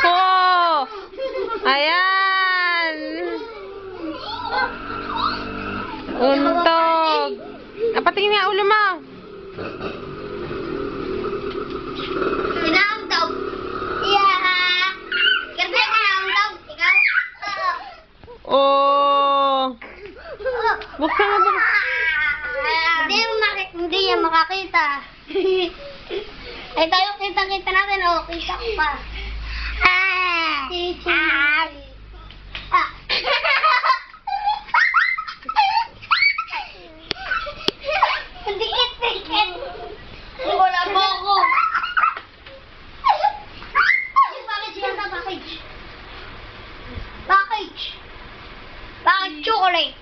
Oh! Ayan! Untog! Patingin nga ulo mo. Kinauntog. Yeah! Kasi kinauntog. Ikaw? Oh! Buksan mo ba? Hindi yan makakita. Ay tayo kita-kita natin. Oh, kita ko pa. Dikit. Wala po ako. Yung package yata, package. Package chocolate.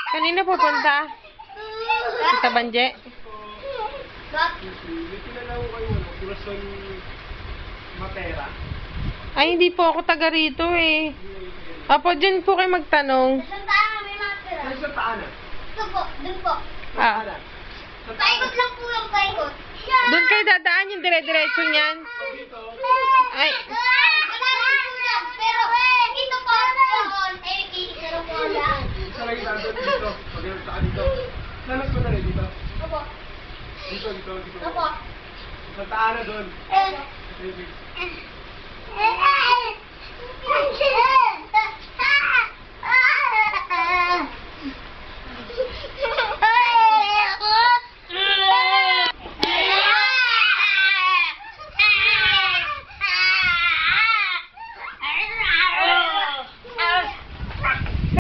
Kanina pupunta? Sa Banje? Ay, hindi po ako taga rito eh. Apo, dyan po kayo magtanong. Saan tayo may matira? Sa taan Ito po, dun po. Ah. Paikot lang po yung paikot. Doon kayo dadaan yung dire-diretso niyan. Ay. Wala lang po yan. Pero, ito po, doon, pero po lang. Isa lang yung dito. Pag-iwan sa dito. Lalas mo na rin dito. Opo. Dito. Opo. Sa taan na doon. Eh.